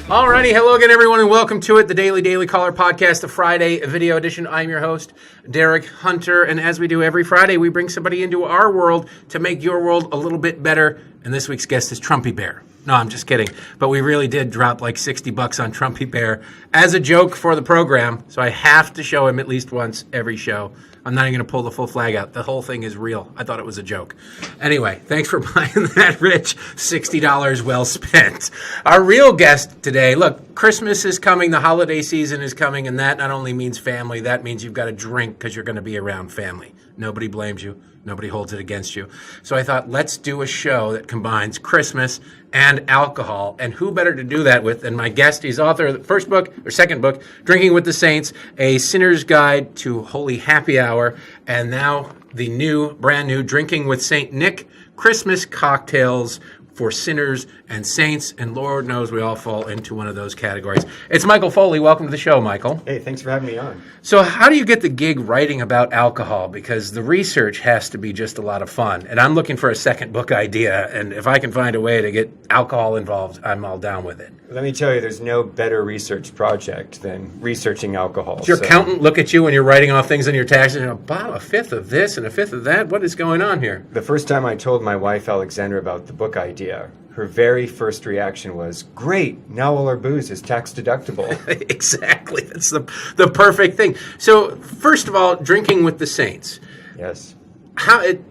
Alrighty, hello again, everyone, and welcome to it, the Daily Caller Podcast, the Friday video edition. I'm your host, Derek Hunter, and as we do every Friday, we bring somebody into our world to make your world a little bit better, and this week's guest is Trumpy Bear. No, I'm just kidding, but we really did drop like $60 on Trumpy Bear as a joke for the program, so I have to show him at least once every show. I'm not even going to pull the full flag out. The whole thing is real. I thought it was a joke. Anyway, thanks for buying that, Rich. $60 well spent. Our real guest today, look, Christmas is coming, the holiday season is coming, and that not only means family, that means you've got to drink because you're going to be around family. Nobody blames you. Nobody holds it against you. So I thought, let's do a show that combines Christmas and alcohol. And who better to do that with than my guest? He's author of the second book, Drinking with the Saints, A Sinner's Guide to Holy Happy Hour, and now the brand new Drinking with Saint Nick, Christmas Cocktails for Sinners and Saints, and Lord knows we all fall into one of those categories. It's Michael Foley. Welcome to the show, Michael. Hey, thanks for having me on. So how do you get the gig writing about alcohol? Because the research has to be just a lot of fun, and I'm looking for a second book idea, and if I can find a way to get alcohol involved, I'm all down with it. Let me tell you, there's no better research project than researching alcohol. Does your accountant look at you when you're writing off things on your taxes and go, a fifth of this and a fifth of that? What is going on here? The first time I told my wife, Alexandra, about the book idea, her very first reaction was, great, now all our booze is tax deductible. Exactly. That's the perfect thing. So, first of all, Drinking with the Saints. Yes.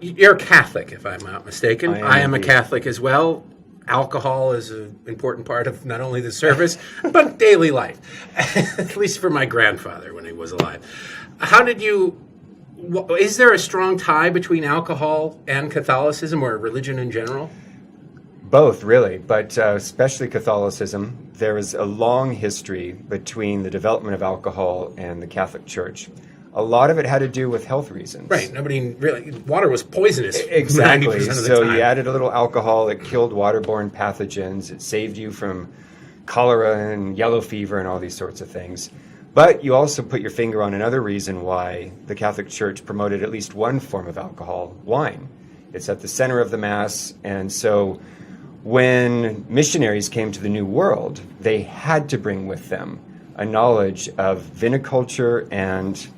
You're a Catholic, if I'm not mistaken. I am a Catholic as well. Alcohol is an important part of not only the service, but daily life, at least for my grandfather when he was alive. Is there a strong tie between alcohol and Catholicism or religion in general? Both, really, but especially Catholicism. There is a long history between the development of alcohol and the Catholic Church. A lot of it had to do with health reasons. Right. Water was poisonous. Exactly. 90% of the So time. you added a little alcohol, it killed waterborne pathogens, it saved you from cholera and yellow fever and all these sorts of things. But you also put your finger on another reason why the Catholic Church promoted at least one form of alcohol, wine. It's at the center of the Mass, and so when missionaries came to the New World, they had to bring with them a knowledge of viniculture and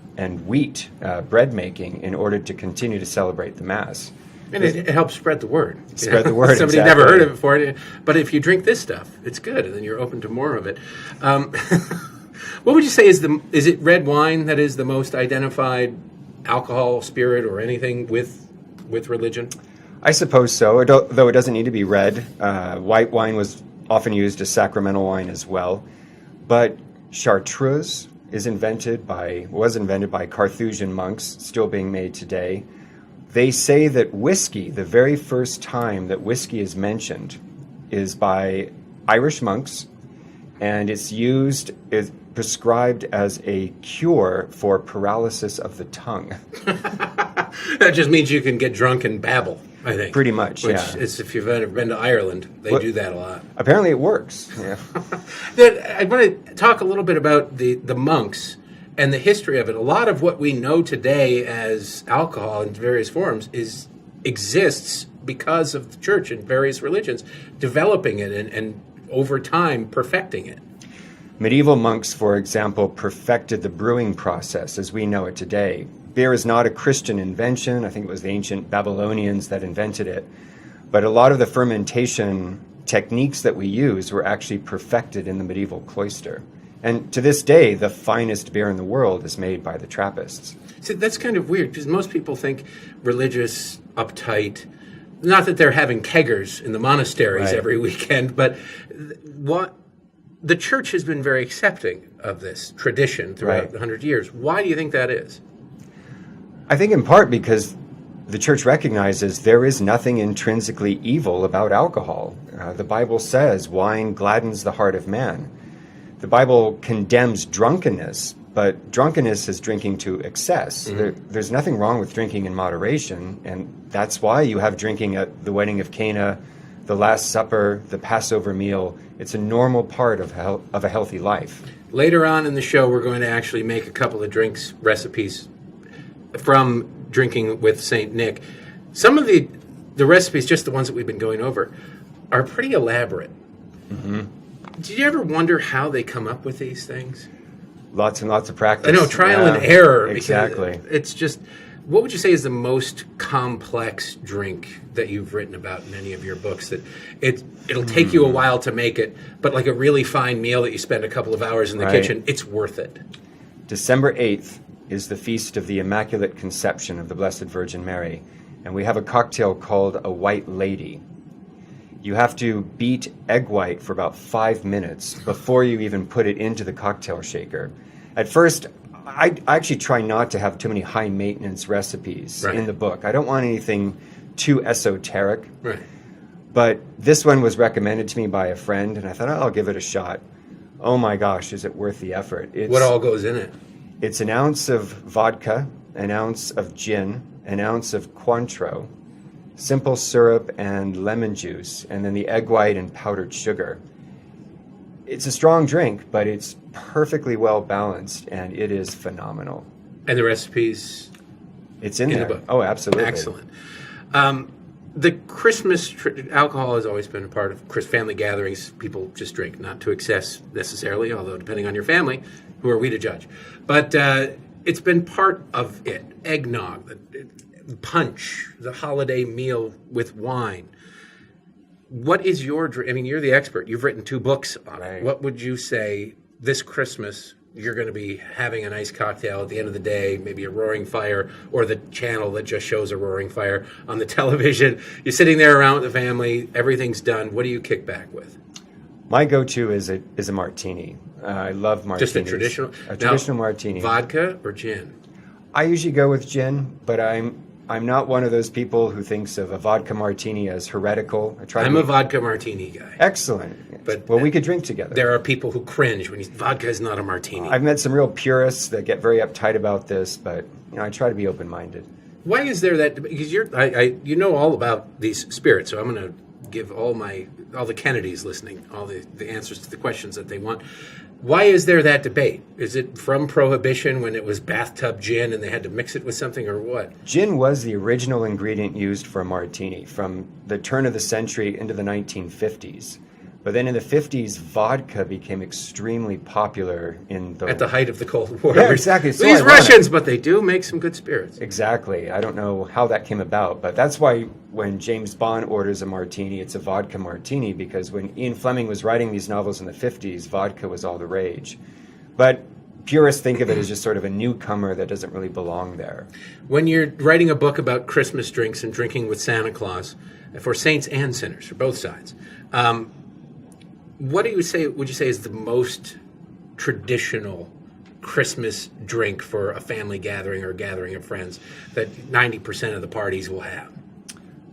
wheat bread making in order to continue to celebrate the Mass. And it helps spread the word. Spread the word, Somebody exactly. never heard of it before. But if you drink this stuff, it's good, and then you're open to more of it. What would you say is it red wine that is the most identified alcohol, spirit, or anything with religion? I suppose so, though it doesn't need to be red. White wine was often used as sacramental wine as well. But chartreuse was invented by Carthusian monks, still being made today. They say that whiskey, the very first time that whiskey is mentioned, is by Irish monks, and it's prescribed as a cure for paralysis of the tongue. That just means you can get drunk and babble, I think. Pretty much, Which yeah. is, if you've ever been to Ireland, they do that a lot. Apparently it works. Yeah. I want to talk a little bit about the monks and the history of it. A lot of what we know today as alcohol in various forms exists because of the church and various religions developing it and over time perfecting it. Medieval monks, for example, perfected the brewing process as we know it today. Beer is not a Christian invention. I think it was the ancient Babylonians that invented it. But a lot of the fermentation techniques that we use were actually perfected in the medieval cloister. And to this day, the finest beer in the world is made by the Trappists. See, that's kind of weird because most people think religious, uptight, not that they're having keggers in the monasteries every weekend, but the church has been very accepting of this tradition throughout 100 years. Why do you think that is? I think in part because the church recognizes there is nothing intrinsically evil about alcohol. The Bible says wine gladdens the heart of man. The Bible condemns drunkenness, but drunkenness is drinking to excess. There's nothing wrong with drinking in moderation, and that's why you have drinking at the wedding of Cana, the Last Supper, the Passover meal. It's a normal part of a healthy life. Later on in the show, we're going to actually make a couple of drinks recipes from Drinking with St. Nick. Some of the the recipes, just the ones that we've been going over, are pretty elaborate. Mm-hmm. Did you ever wonder how they come up with these things? Lots and lots of practice. I know, trial and error. Exactly. It's just, what would you say is the most complex drink that you've written about in any of your books? That it'll take you a while to make it, but like a really fine meal that you spend a couple of hours in the kitchen, it's worth it. December 8th is the feast of the Immaculate Conception of the Blessed Virgin Mary, and we have a cocktail called a White Lady. You have to beat egg white for about 5 minutes before you even put it into the cocktail shaker. At first, I actually try not to have too many high-maintenance recipes in the book. I don't want anything too esoteric. Right. But this one was recommended to me by a friend, and I thought, I'll give it a shot. Oh my gosh, is it worth the effort? What all goes in it? It's an ounce of vodka, an ounce of gin, an ounce of Cointreau, simple syrup and lemon juice, and then the egg white and powdered sugar. It's a strong drink, but it's perfectly well balanced, and it is phenomenal. And the recipes? It's in there. The book. Oh, absolutely. Excellent. The Christmas alcohol has always been a part of family gatherings. People just drink, not to excess necessarily, although depending on your family, who are we to judge? But it's been part of it. Eggnog, the punch, the holiday meal with wine. What is your drink? I mean, you're the expert. You've written 2 books on it. What would you say this Christmas you're going to be having a nice cocktail at the end of the day, maybe a roaring fire, or the channel that just shows a roaring fire on the television? You're sitting there around with the family. Everything's done. What do you kick back with? My go-to is a martini. I love martinis. Just a traditional martini. Vodka or gin? I usually go with gin, but I'm not one of those people who thinks of a vodka martini as heretical. I'm a vodka martini guy. Excellent. But we could drink together. There are people who cringe when vodka is not a martini. I've met some real purists that get very uptight about this, but I try to be open-minded. Why is there that? Because you know all about these spirits, so I'm going to give all the Kennedys listening all the answers to the questions that they want. Why is there that debate? Is it from Prohibition when it was bathtub gin and they had to mix it with something, or what? Gin was the original ingredient used for a martini from the turn of the century into the 1950s. But then in the 50s, vodka became extremely popular at the height of the Cold War. Yeah, exactly. So these Russians, but they do make some good spirits. Exactly. I don't know how that came about, but that's why when James Bond orders a martini, it's a vodka martini, because when Ian Fleming was writing these novels in the 50s, vodka was all the rage. But purists think of it as just sort of a newcomer that doesn't really belong there. When you're writing a book about Christmas drinks and drinking with Santa Claus, for saints and sinners, for both sides, what would you say is the most traditional Christmas drink for a family gathering or a gathering of friends that 90% of the parties will have?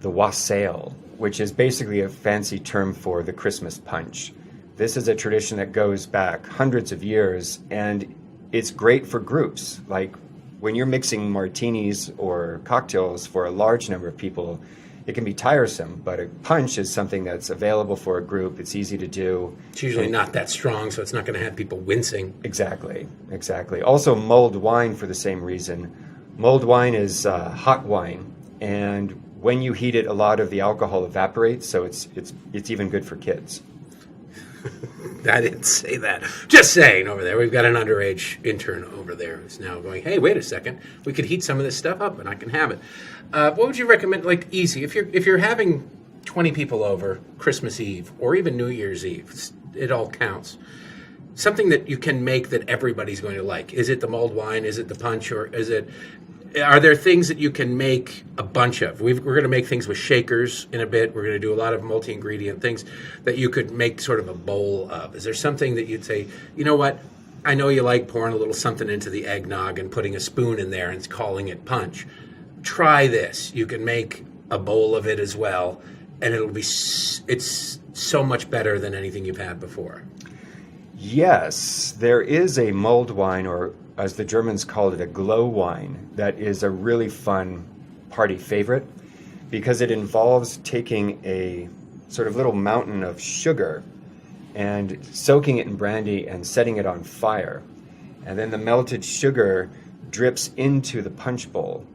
The wassail, which is basically a fancy term for the Christmas punch. This is a tradition that goes back hundreds of years, and it's great for groups. Like when you're mixing martinis or cocktails for a large number of people, it can be tiresome, but a punch is something that's available for a group. It's easy to do. It's usually not that strong, so it's not going to have people wincing. Exactly. Also, mulled wine for the same reason. Mulled wine is hot wine, and when you heat it, a lot of the alcohol evaporates, so it's even good for kids. I didn't say that. Just saying over there. We've got an underage intern over there who's now going, hey, wait a second. We could heat some of this stuff up and I can have it. What would you recommend, like easy, if you're having 20 people over Christmas Eve or even New Year's Eve, it all counts. Something that you can make that everybody's going to like. Is it the mulled wine? Is it the punch? Or are there things that you can make a bunch of? We're going to make things with shakers in a bit. We're going to do a lot of multi-ingredient things that you could make sort of a bowl of. Is there something that you'd say, you know what, I know you like pouring a little something into the eggnog and putting a spoon in there and calling it punch. Try this. You can make a bowl of it as well, and it's so much better than anything you've had before. Yes, there is a mulled wine, or as the Germans called it, a glow wine, that is a really fun party favorite because it involves taking a sort of little mountain of sugar and soaking it in brandy and setting it on fire. And then the melted sugar drips into the punch bowl.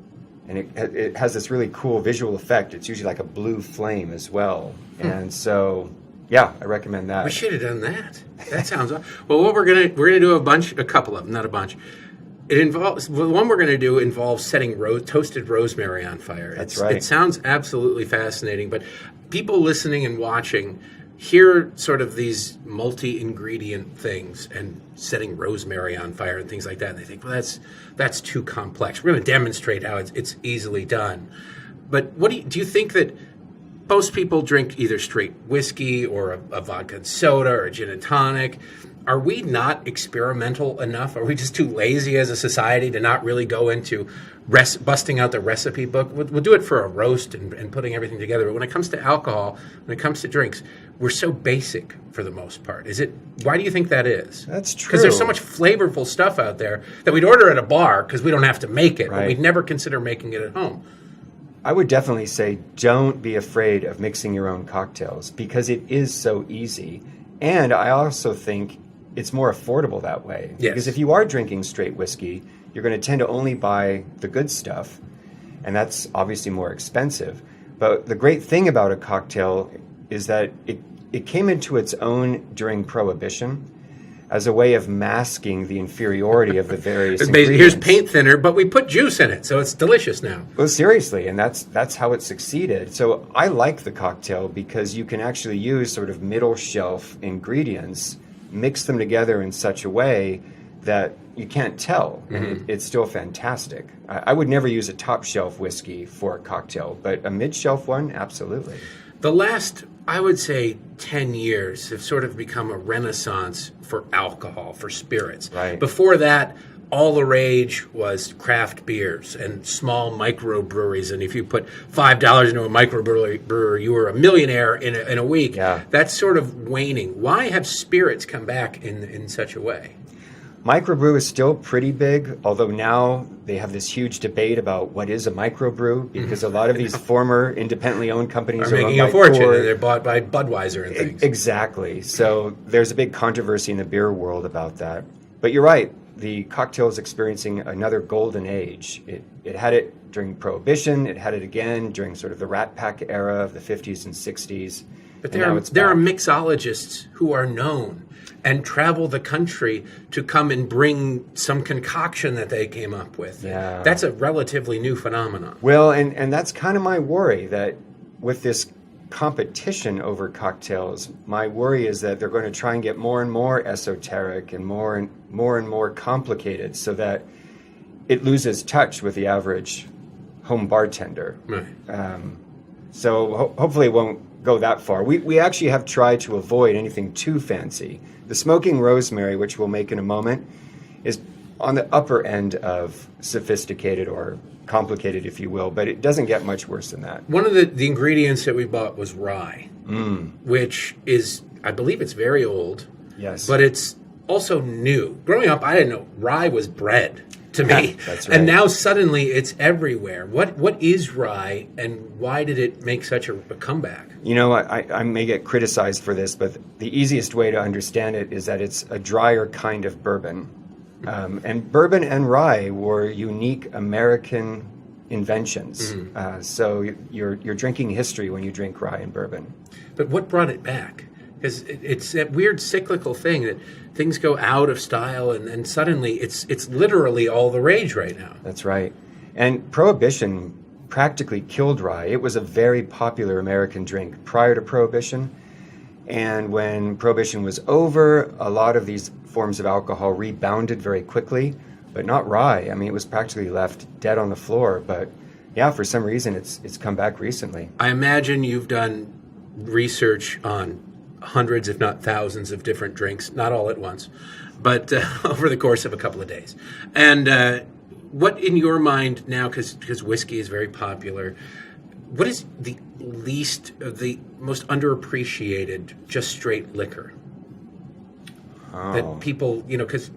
and it has this really cool visual effect. It's usually like a blue flame as well. And so, yeah, I recommend that. We should have done that. That sounds well. What we're gonna do a couple of them, not a bunch. It involves the one we're going to do involves setting toasted rosemary on fire. That's right. It sounds absolutely fascinating, but people listening and watching hear sort of these multi-ingredient things and setting rosemary on fire and things like that, and they think, well, that's too complex. We're going to demonstrate how it's easily done. But what do you think that most people drink either straight whiskey or a vodka and soda or a gin and tonic? Are we not experimental enough? Are we just too lazy as a society to not really go into busting out the recipe book? We'll do it for a roast and putting everything together. But when it comes to alcohol, when it comes to drinks, we're so basic for the most part. Why do you think that is? That's true. Because there's so much flavorful stuff out there that we'd order at a bar because we don't have to make it. Right. But we'd never consider making it at home. I would definitely say don't be afraid of mixing your own cocktails because it is so easy. And I also think it's more affordable that way. Yes. Because if you are drinking straight whiskey, you're going to tend to only buy the good stuff, and that's obviously more expensive. But the great thing about a cocktail is that it came into its own during Prohibition as a way of masking the inferiority of the various ingredients. Here's paint thinner, but we put juice in it, so it's delicious now. Well, seriously, and that's how it succeeded. So I like the cocktail because you can actually use sort of middle shelf ingredients, mix them together in such a way that you can't tell. And it's still fantastic. I would never use a top shelf whiskey for a cocktail, but a mid shelf one, absolutely. The last, I would say, 10 years have sort of become a renaissance for alcohol, for spirits. Right. Before that, all the rage was craft beers and small microbreweries. And if you put $5 into a microbrewery, you were a millionaire in a week. Yeah. That's sort of waning. Why have spirits come back in such a way? Microbrew is still pretty big, although now they have this huge debate about what is a microbrew, because a lot of these former independently owned companies Are are making owned a by fortune, Coors. and they're bought by Budweiser and things. Exactly. So there's a big controversy in the beer world about that. But you're right. The cocktail is experiencing another golden age. It had it during Prohibition. It had it again during sort of the Rat Pack era of the 50s and 60s. But and there are mixologists who are known and travel the country to come and bring some concoction that they came up with. Yeah. That's a relatively new phenomenon. Well, and that's kind of my worry, that with this competition over cocktails, my worry is that they're going to try and get more and more esoteric and more complicated so that it loses touch with the average home bartender. Right. So hopefully it won't go that far. We actually have tried to avoid anything too fancy. The smoking rosemary, which we'll make in a moment, is on the upper end of sophisticated or complicated, if you will, but it doesn't get much worse than that. One of the ingredients that we bought was rye, which is, I believe it's very old. Yes. But it's also new. Growing up, I didn't know rye was bread to me. That's right. And now suddenly it's everywhere. What is rye, and why did it make such a comeback? You know, I may get criticized for this, but the easiest way to understand it is that it's a drier kind of bourbon. And bourbon and rye were unique American inventions. So you're drinking history when you drink rye and bourbon. But what brought it back? Because it's that weird cyclical thing that things go out of style, and then suddenly it's literally all the rage right now. That's right. And Prohibition practically killed rye. It was a very popular American drink prior to Prohibition. And when Prohibition was over, a lot of these forms of alcohol rebounded very quickly, but not rye. I mean, it was practically left dead on the floor. But yeah, for some reason, it's come back recently. I imagine you've done research on hundreds, if not thousands, of different drinks, not all at once, but over the course of a couple of days. And what, in your mind now, because whiskey is very popular, what is the most underappreciated, just straight liquor? That people, because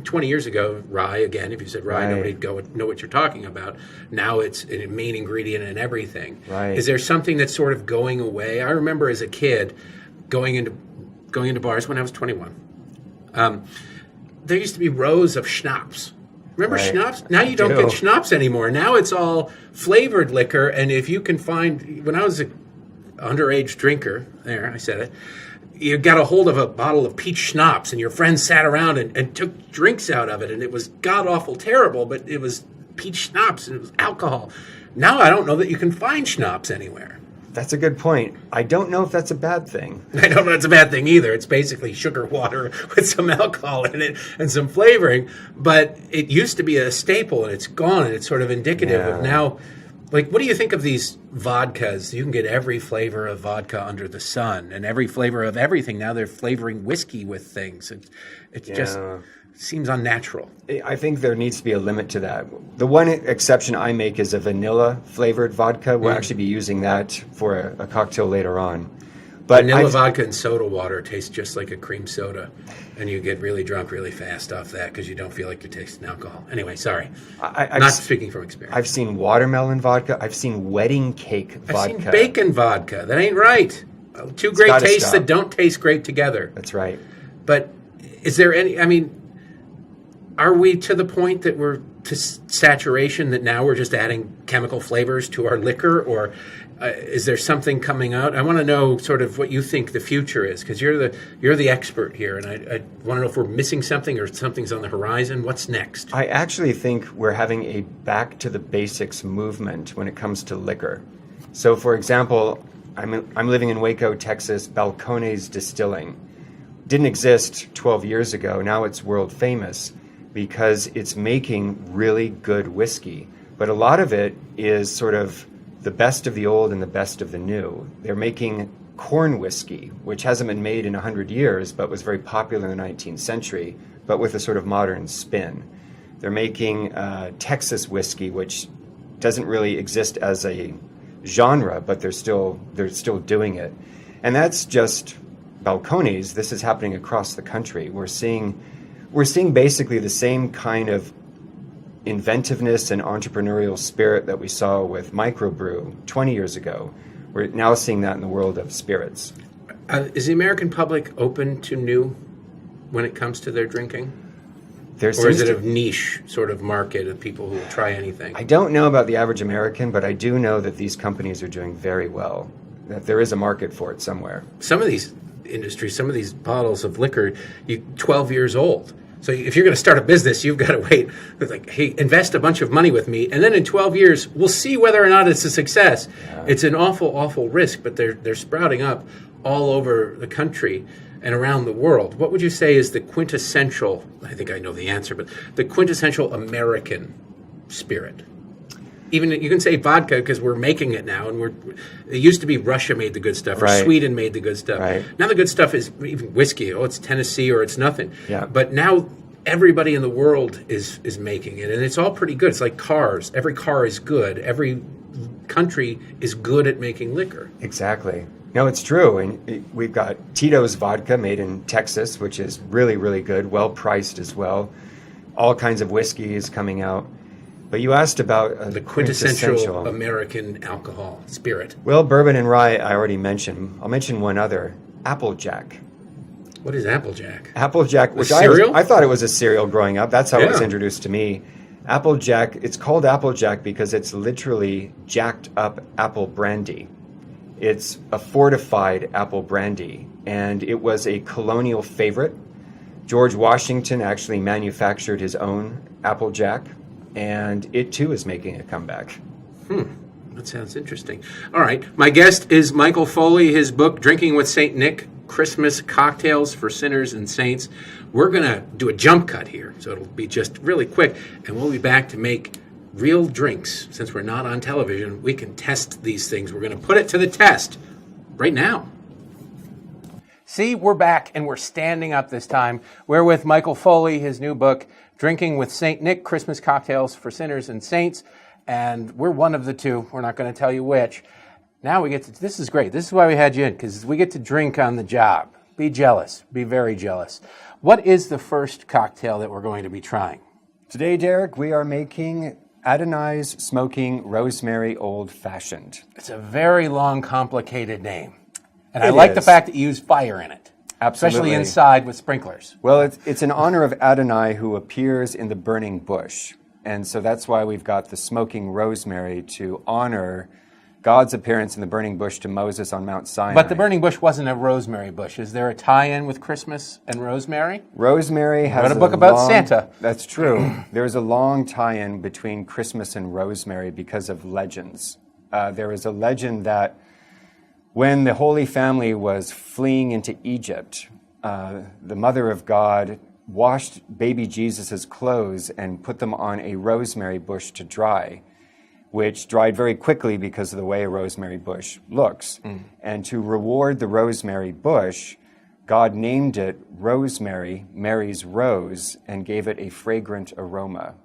20 years ago, rye, again, if you said rye, nobody'd know what you're talking about. Now it's a main ingredient in everything. Right. Is there something that's sort of going away? I remember as a kid going into bars when I was 21. There used to be rows of schnapps Remember Right. schnapps? Now you I don't do. get schnapps anymore. Now it's all flavored liquor. And if you can find, when I was an underage drinker, there, I said it, you got a hold of a bottle of peach schnapps and your friends sat around and took drinks out of it. And it was god-awful terrible, but it was peach schnapps and it was alcohol. Now I don't know that you can find schnapps anywhere. That's a good point. I don't know if that's a bad thing. I don't know it's a bad thing either. It's basically sugar water with some alcohol in it and some flavoring. But it used to be a staple, and it's gone, and it's sort of indicative of Yeah. now. Like, what do you think of these vodkas? You can get every flavor of vodka under the sun and every flavor of everything. Now they're flavoring whiskey with things. It just seems unnatural. I think there needs to be a limit to that. The one exception I make is a vanilla flavored vodka. We'll actually be using that for a cocktail later on. But Vanilla vodka and soda water tastes just like a cream soda, and you get really drunk really fast off that because you don't feel like you're tasting alcohol. Anyway, sorry. I've Not speaking from experience. I've seen watermelon vodka. I've seen wedding cake I've vodka. seen bacon vodka. That ain't right. Two great gotta tastes stop. that don't taste great together. That's right. But is there any, I mean, are we to the point that we're to saturation that now we're just adding chemical flavors to our liquor, or is there something coming out? I want to know sort of what you think the future is, because you're the expert here, and I want to know if we're missing something or something's on the horizon. What's next? I actually think we're having a back to the basics movement when it comes to liquor. So, for example, I'm living in Waco, Texas. Balcones Distilling didn't exist 12 years ago. Now it's world famous because it's making really good whiskey. But a lot of it is sort of the best of the old and the best of the new. They're making corn whiskey, which hasn't been made in 100 years, but was very popular in the 19th century, but with a sort of modern spin. They're making Texas whiskey, which doesn't really exist as a genre, but they're still doing it. And that's just Balcones. This is happening across the country. We're seeing basically the same kind of inventiveness and entrepreneurial spirit that we saw with microbrew 20 years ago. We're now seeing that in the world of spirits. Is the American public open to new when it comes to their drinking? There Or is seems it to- a niche sort of market of people who will try anything? I don't know about the average American, but I do know that these companies are doing very well, that there is a market for it somewhere. Some of these industries, some of these bottles of liquor, 12 years old. So if you're going to start a business, you've got to wait. It's like, hey, invest a bunch of money with me, and then in 12 years, we'll see whether or not it's a success. Yeah. It's an awful, awful risk, but they're sprouting up all over the country and around the world. What would you say is the quintessential, I think I know the answer, but the quintessential American spirit? Even you can say vodka because we're making it now, and it used to be Russia made the good stuff, or Right. Sweden made the good stuff. Right. Now the good stuff is even whiskey. Oh, it's Tennessee or it's nothing. Yeah. But now everybody in the world is making it, and it's all pretty good. It's like cars. Every car is good. Every country is good at making liquor. Exactly. No, it's true. And we've got Tito's vodka made in Texas, which is really, really good, well priced as well. All kinds of whiskeys coming out. But you asked about The quintessential American alcohol spirit. Well, bourbon and rye, I already mentioned. I'll mention one other, Applejack. What is Applejack? Applejack, which cereal? I thought it was a cereal growing up. That's how it was Yeah. introduced to me. Applejack, it's called Applejack because it's literally jacked up apple brandy. It's a fortified apple brandy, and it was a colonial favorite. George Washington actually manufactured his own Applejack, and it too is making a comeback. That sounds interesting. All right. My guest is Michael Foley. His book, Drinking with St. Nick, Christmas Cocktails for Sinners and Saints. We're going to do a jump cut here, so it'll be just really quick, and we'll be back to make real drinks. Since we're not on television, we can test these things. We're going to put it to the test right now. See, we're back, and we're standing up this time. We're with Michael Foley, his new book, Drinking with St. Nick, Christmas Cocktails for Sinners and Saints. And we're one of the two. We're not going to tell you which. Now we get to, this is great. This is why we had you in, because we get to drink on the job. Be jealous. Be very jealous. What is the first cocktail that we're going to be trying? Today, Derek, we are making Adonai's Smoking Rosemary Old Fashioned. It's a very long, complicated name. And I It like the is. fact that you use fire in it. Absolutely. especially inside with sprinklers. Well, it's in honor of Adonai who appears in the burning bush. And so that's why we've got the smoking rosemary to honor God's appearance in the burning bush to Moses on Mount Sinai. But the burning bush wasn't a rosemary bush. Is there a tie-in with Christmas and rosemary? Rosemary has a book about Santa. That's true. There's a long tie-in between Christmas and rosemary because of legends. There is a legend that when the Holy Family was fleeing into Egypt, the Mother of God washed baby Jesus' clothes and put them on a rosemary bush to dry, which dried very quickly because of the way a rosemary bush looks. And to reward the rosemary bush, God named it rosemary, Mary's rose, and gave it a fragrant aroma.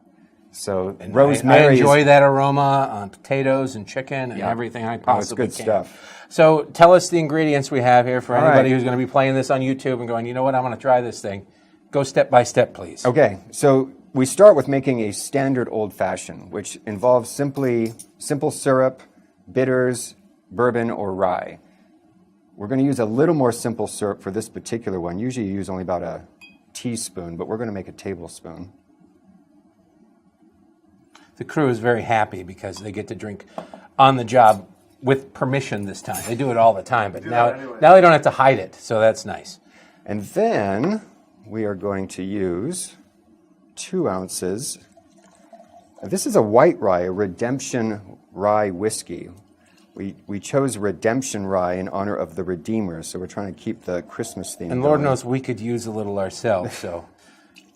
So And rosemary I enjoy that aroma on potatoes and chicken and everything I possibly it's good can. stuff. So tell us the ingredients we have here for All anybody right. who's going to be playing this on YouTube and going, you know what, I'm going to try this thing. Go step by step, please. Okay, so we start with making a standard old-fashioned, which involves simple syrup, bitters, bourbon, or rye. We're going to use a little more simple syrup for this particular one. Usually you use only about a teaspoon, but we're going to make a tablespoon. The crew is very happy because they get to drink on the job with permission this time. They do it all the time, but now they don't have to hide it, so that's nice. And then we are going to use 2 ounces. This is a white rye, a Redemption rye whiskey. We chose Redemption rye in honor of the Redeemer, so we're trying to keep the Christmas theme And Lord going. knows we could use a little ourselves, so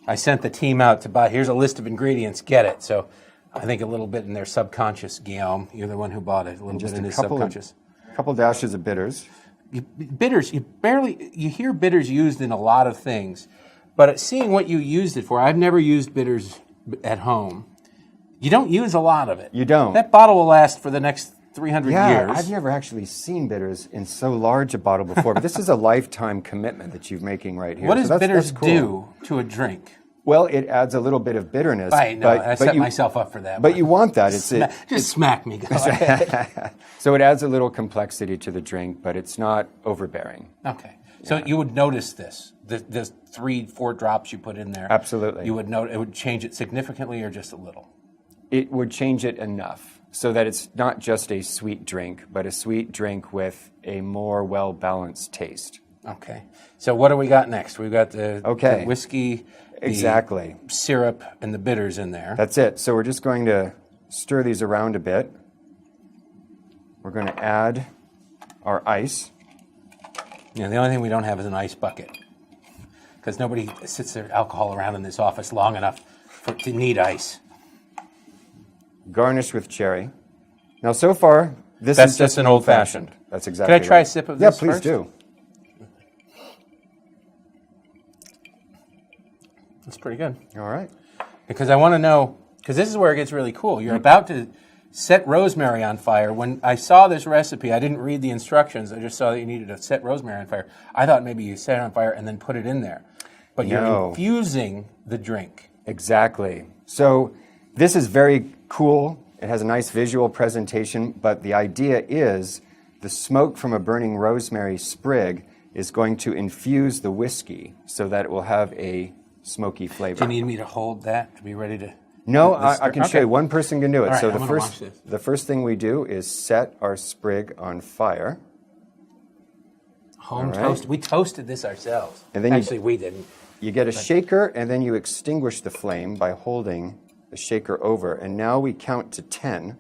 I sent the team out to buy, here's a list of ingredients, get it. So I think a little bit in their subconscious, Guillaume, you're the one who bought it, a little bit in his subconscious. A couple dashes of bitters. Bitters, you hear bitters used in a lot of things, but seeing what you used it for, I've never used bitters at home. You don't use a lot of it. You don't. That bottle will last for the next 300 years. I've never actually seen bitters in so large a bottle before, but this is a lifetime commitment that you're making right here. What does bitters that's cool. do to a drink? Well, it adds a little bit of bitterness. I know, I set myself up for that. But you want that. Just smack me. Go ahead. So it adds a little complexity to the drink, but it's not overbearing. Okay. So you would notice this, the 3-4 drops you put in there. Absolutely. You would note it would change it significantly or just a little? It would change it enough so that it's not just a sweet drink, but a sweet drink with a more well-balanced taste. Okay. So what do we got next? We've got the whiskey, exactly, the syrup, and the bitters in there. That's it. So we're just going to stir these around a bit. We're going to add our ice. Yeah, the only thing we don't have is an ice bucket because nobody sits their alcohol around in this office long enough to need ice. Garnish with cherry. Now, so far, that's is just an old-fashioned. That's exactly Can I try right. a sip of this Yeah, please first? do. That's pretty good. All right. Because I want to know, because this is where it gets really cool. You're about to set rosemary on fire. When I saw this recipe, I didn't read the instructions. I just saw that you needed to set rosemary on fire. I thought maybe you set it on fire and then put it in there. But you're infusing the drink. Exactly. So this is very cool. It has a nice visual presentation, but the idea is the smoke from a burning rosemary sprig is going to infuse the whiskey so that it will have a smoky flavor. Do you need me to hold that to be ready to? No, I can show you. One person can do it. All right, so I'm gonna watch this. the first thing we do is set our sprig on fire. Home toast. We toasted this ourselves. And then Actually, we didn't. You get a shaker, and then you extinguish the flame by holding the shaker over. And now we count to 10.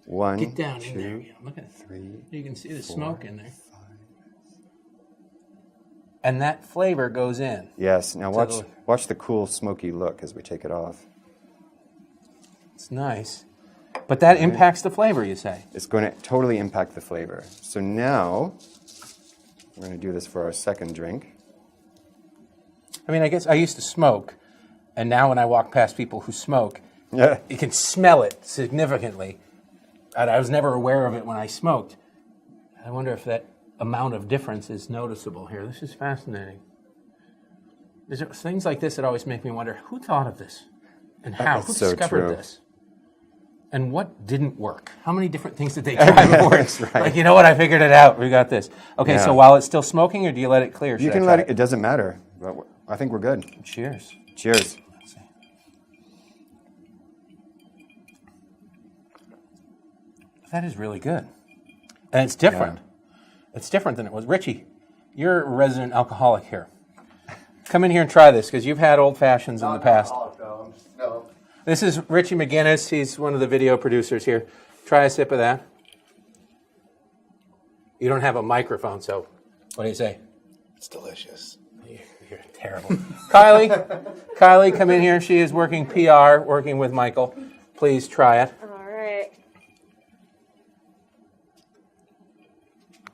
1, Get down 2, in there. Yeah, look at it. 3. You can see the smoke in there. And that flavor goes in. Yes. Now watch the cool smoky look as we take it off. It's nice. But that impacts the flavor, you say? It's going to totally impact the flavor. So now we're going to do this for our second drink. I mean, I guess I used to smoke, and now when I walk past people who smoke, Yeah. you can smell it significantly. And I was never aware of it when I smoked. I wonder if that amount of difference is noticeable here. This is fascinating. There's things like this that always make me wonder, who thought of this? And how? That's Who so discovered true. this? And what didn't work? How many different things did they try before? That's right. Like, you know what? I figured it out. We got this. Okay, so while it's still smoking, or do you let it clear? You can let it. It doesn't matter. I think we're good. Cheers. Cheers. Let's see. That is really good. And it's different. Yeah. It's different than it was. Richie, you're a resident alcoholic here. Come in here and try this, because you've had old fashions in the past. No. This is Richie McGinnis. He's one of the video producers here. Try a sip of that. You don't have a microphone, so what do you say? It's delicious. You're terrible. Kylie, come in here. She is working PR, working with Michael. Please try it. All right.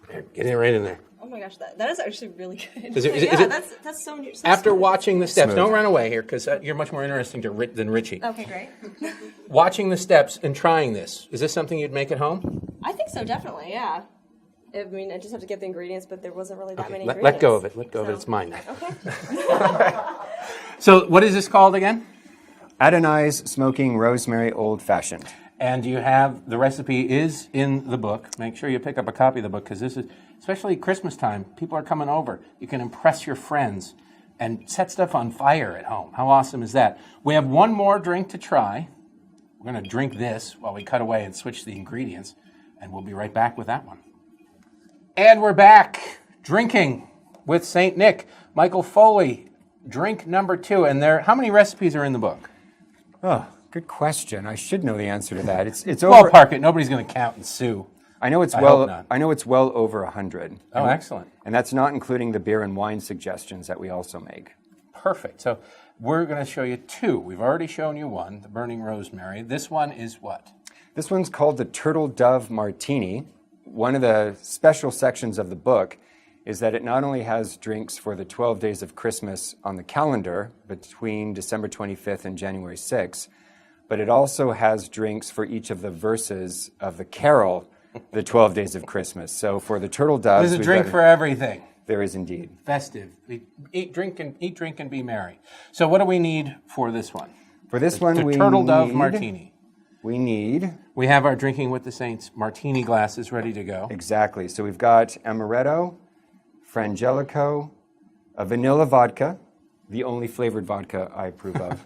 There, get it right in there. Oh my gosh, that is actually really good. Is it- That's so new. So After smooth. watching the steps, Smooth. don't run away here, because you're much more interesting than Richie. Okay, great. Watching the steps and trying this, is this something you'd make at home? I think so, definitely. Yeah. I mean, I just have to get the ingredients, but there wasn't really that many Let ingredients. go of it. Let go of it. It's mine now. Okay. So what is this called again? Adonai's Smoking Rosemary Old Fashioned. And you have, the recipe is in the book. Make sure you pick up a copy of the book, because this is, especially Christmas time, people are coming over. You can impress your friends and set stuff on fire at home. How awesome is that? We have one more drink to try. We're going to drink this while we cut away and switch the ingredients, and we'll be right back with that one. And we're back drinking with St. Nick. Michael Foley, drink number 2. And how many recipes are in the book? Oh, good question. I should know the answer to that. It's over. Ballpark it. Nobody's going to count and sue. I know it's I well. hope not. I know it's well over 100. Oh, excellent. And that's not including the beer and wine suggestions that we also make. Perfect. So we're going to show you 2. We've already shown you one, the Burning Rosemary. This one is what? This one's called the Turtle Dove Martini. One of the special sections of the book is that it not only has drinks for the 12 days of Christmas on the calendar between December 25th and January 6th, but it also has drinks for each of the verses of the carol, the 12 days of Christmas. So for the Turtle Doves, There's a drink for everything. There is indeed. Festive. Eat, drink, and be merry. So what do we need for this one? For this one, we Turtle Dove need- Martini. We need... We have our Drinking with the Saints martini glasses ready to go. Exactly. So we've got amaretto, frangelico, a vanilla vodka, the only flavored vodka I approve of,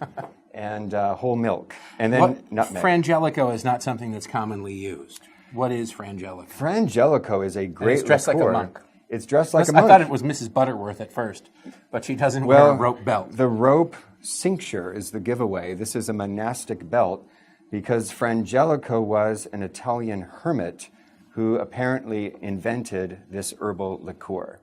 and whole milk, and then nutmeg. Frangelico is not something that's commonly used. What is Frangelico? Frangelico is a great It's dressed like a liqueur. monk. It's dressed like a I monk. thought it was Mrs. Butterworth at first, but she doesn't wear a rope belt. The rope cincture is the giveaway. This is a monastic belt because Frangelico was an Italian hermit who apparently invented this herbal liqueur.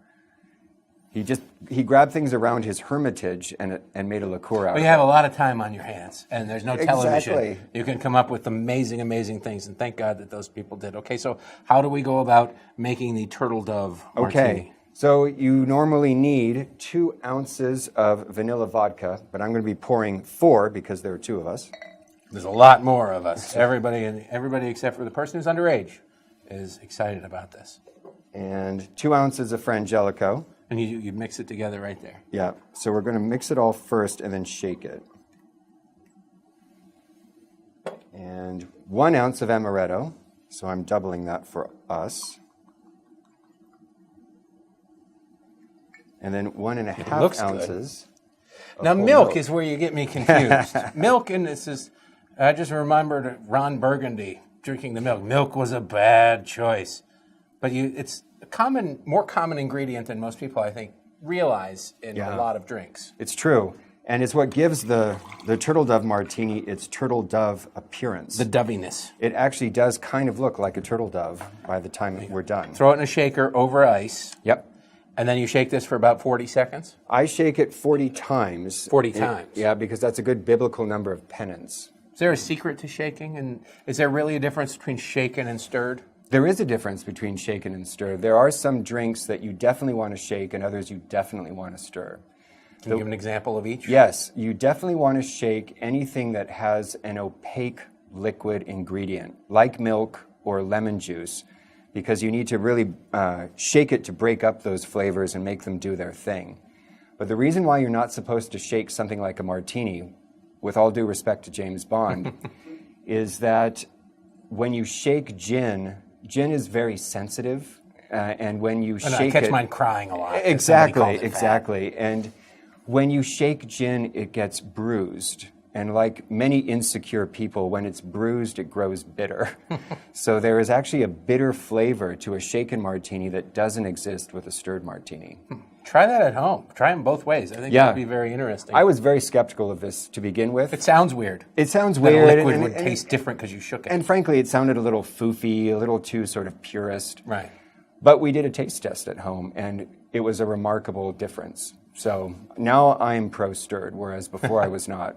He grabbed things around his hermitage and made a liqueur out of it. You have a lot of time on your hands, and there's no television. Exactly. You can come up with amazing, amazing things, and thank God that those people did. Okay, so how do we go about making the Turtle Dove Martini? Okay, so you normally need 2 ounces of vanilla vodka, but I'm going to be pouring 4 because there are 2 of us. There's a lot more of us. Everybody except for the person who's underage is excited about this. And 2 ounces of Frangelico. And you mix it together right there. Yeah, so we're going to mix it all first and then shake it. And 1 ounce of amaretto, so I'm doubling that for us. And then 1.5 looks ounces. of Now, whole milk is where you get me confused. Milk, and this is, I just remembered Ron Burgundy drinking the milk. Milk was a bad choice. But it's a more common ingredient than most people, I think, realize in a lot of drinks. It's true. And it's what gives the Turtle Dove Martini its turtle dove appearance. The doviness. It actually does kind of look like a turtle dove by the time we're done. Throw it in a shaker over ice. Yep. And then you shake this for about 40 seconds? I shake it 40 times. 40 times? Yeah, because that's a good biblical number of penance. Is there a secret to shaking? And is there really a difference between shaken and stirred? There is a difference between shaken and stirred. There are some drinks that you definitely want to shake and others you definitely want to stir. Can you give an example of each? Yes, you definitely want to shake anything that has an opaque liquid ingredient, like milk or lemon juice, because you need to really shake it to break up those flavors and make them do their thing. But the reason why you're not supposed to shake something like a martini, with all due respect to James Bond, is that when you shake gin is very sensitive, and when you I shake catch it, mine crying a lot. 'Cause somebody called it fat. exactly. And when you shake gin, it gets bruised. And like many insecure people, when it's bruised, it grows bitter. So there is actually a bitter flavor to a shaken martini that doesn't exist with a stirred martini. Try that at home. Try them both ways. I think Yeah. that'd be very interesting. I was very skeptical of this to begin with. It sounds weird. It sounds That weird. a liquid and- would and- taste different because you shook it. And frankly, it sounded a little foofy, a little too sort of purist. Right. But we did a taste test at home, and it was a remarkable difference. So now I'm pro-stirred, whereas before I was not.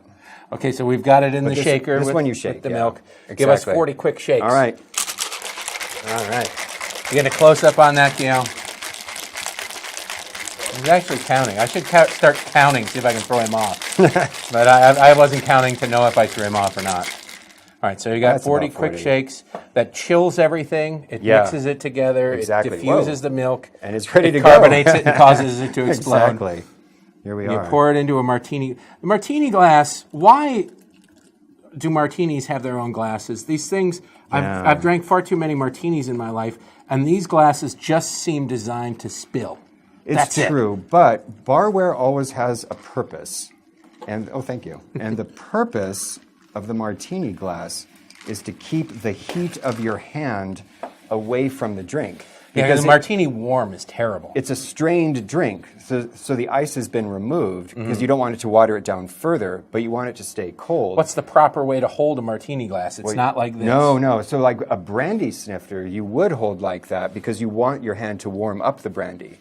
Okay, so we've got it in the this- shaker this with, one you shake, with the yeah. milk. Give us Exactly. 40 quick shakes. All right. All right. You get a close-up on that, Gail? He's actually counting. I should start counting, see if I can throw him off. But I wasn't counting to know if I threw him off or not. All right, so you got That's 40 about quick 40. shakes. That chills everything. It Yeah. mixes it together. Exactly. It diffuses Whoa. the milk. And it's ready it to go. carbonates it and causes it to explode. Exactly. Here we You are. pour it into a martini. The martini glass, why do martinis have their own glasses? These things, Yeah. I've drank far too many martinis in my life, and these glasses just seem designed to spill. It's That's it. true, but barware always has a purpose. And oh, thank you. And the purpose of the martini glass is to keep the heat of your hand away from the drink. Yeah, Because the martini warm is terrible. it's a strained drink, so the ice has been removed because you don't want it to water it down further, but you want it to stay cold. What's the proper way to hold a martini glass? It's not like this. No. So like a brandy snifter, you would hold like that because you want your hand to warm up the brandy.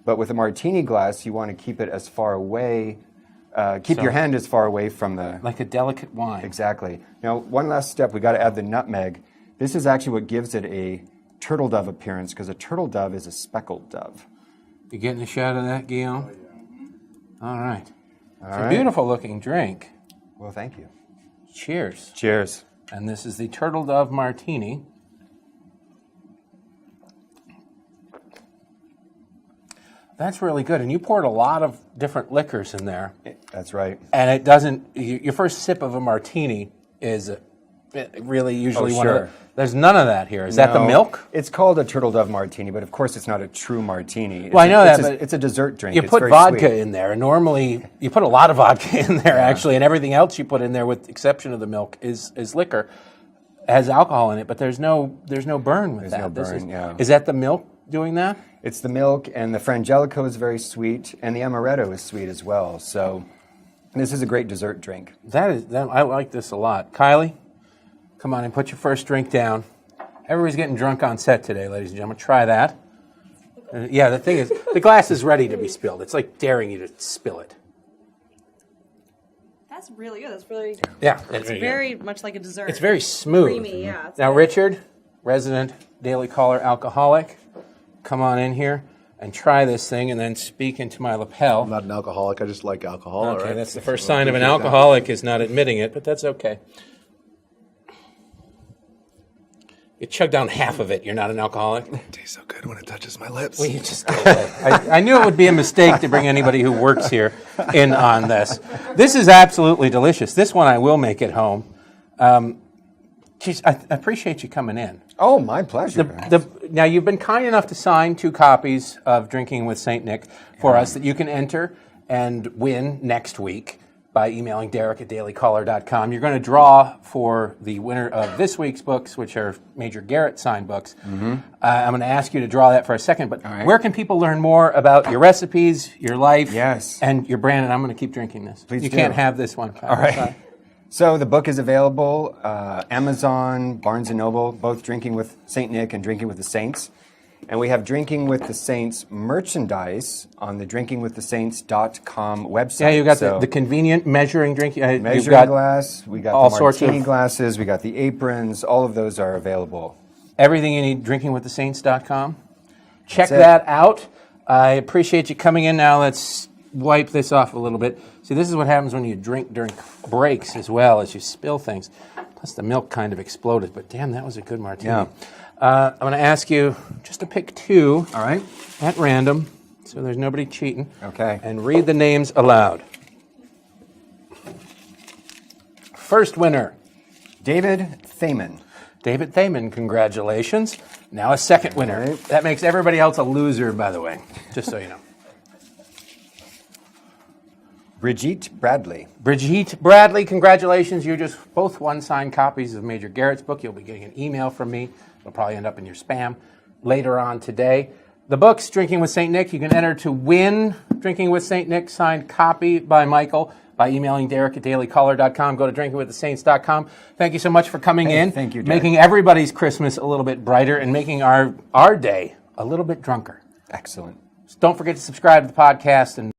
But with a martini glass, you want to keep it as far away, keep your hand as far away from the... Like a delicate wine. Exactly. Now, one last step, we got to add the nutmeg. This is actually what gives it a turtle dove appearance because a turtle dove is a speckled dove. You getting a shot of that, Guillaume? All right. It's a right. beautiful looking drink. Well, thank you. Cheers. Cheers. And this is the Turtle Dove Martini. That's really good. And you poured a lot of different liquors in there. That's right. And it doesn't, your first sip of a martini is really usually one of sure. the, there's none of that here. Is that the No, milk? It's called a turtle dove martini, but of course it's not a true martini. Well, I know that, it's but it's a dessert drink. You It's put very vodka sweet. in there, and normally you put a lot of vodka in there, actually, and everything else you put in there, with the exception of the milk, is liquor. It has alcohol in it, but there's no burn with that. no burn, yeah. Is that the milk doing that? It's the milk, and the frangelico is very sweet, and the amaretto is sweet as well. So this is a great dessert drink. I like this a lot. Kylie, come on and put your first drink down. Everybody's getting drunk on set today, ladies and gentlemen. Try that. Yeah, the thing is, the glass is ready to be spilled. It's like daring you to spill it. That's really good. That's really. Yeah, It's very much like a dessert. It's very smooth. creamy. Yeah. It's Now, good. Richard, resident Daily Caller alcoholic, come on in here and try this thing, and then speak into my lapel. I'm not an alcoholic. I just like alcohol. all Okay, right? that's the first So sign of an appreciate that. alcoholic is not admitting it, but that's okay. You chug down half of it. You're not an alcoholic. It tastes so good when it touches my lips. Well, you just go away. I knew it would be a mistake to bring anybody who works here in on this. This is absolutely delicious. This one I will make at home. Geez, I appreciate you coming in. Oh, my pleasure. Now, you've been kind enough to sign 2 copies of Drinking with St. Nick for us that you can enter and win next week by emailing Derek@dailycaller.com. You're going to draw for the winner of this week's books, which are Major Garrett signed books. I'm going to ask you to draw that for a second, but right. where can people learn more about your recipes, your life, Yes. and your brand? And I'm going to keep drinking this. Please you do. can't have this one. Kyle. All right. Sorry. So the book is available, Amazon, Barnes & Noble, both Drinking with St. Nick and Drinking with the Saints. And we have Drinking with the Saints merchandise on the drinkingwiththesaints.com website. Yeah, you got So, the convenient measuring drink. You've measuring got glass, we got all the sorts martini of- glasses, we got the aprons, all of those are available. everything you need, drinkingwiththesaints.com. Check That's it. that out. I appreciate you coming in. Now let's wipe this off a little bit. See, this is what happens when you drink during breaks as well, as you spill things. Plus the milk kind of exploded, but damn, that was a good martini. Yeah. I'm going to ask you just to pick 2 All right. at random, so there's nobody cheating. Okay. And read the names aloud. First winner, David Thaman. David Thaman, congratulations. Now a second winner. Right. That makes everybody else a loser, by the way, just so you know. Brigitte Bradley. Brigitte Bradley, congratulations. You just both won signed copies of Major Garrett's book. You'll be getting an email from me. It'll probably end up in your spam later on today. The books, Drinking with St. Nick, you can enter to win Drinking with St. Nick signed copy by Michael by emailing Derek at dailycaller.com. Go to drinkingwiththesaints.com. Thank you so much for coming in. Thank you, Derek. Making everybody's Christmas a little bit brighter and making our day a little bit drunker. Excellent. Don't forget to subscribe to the podcast and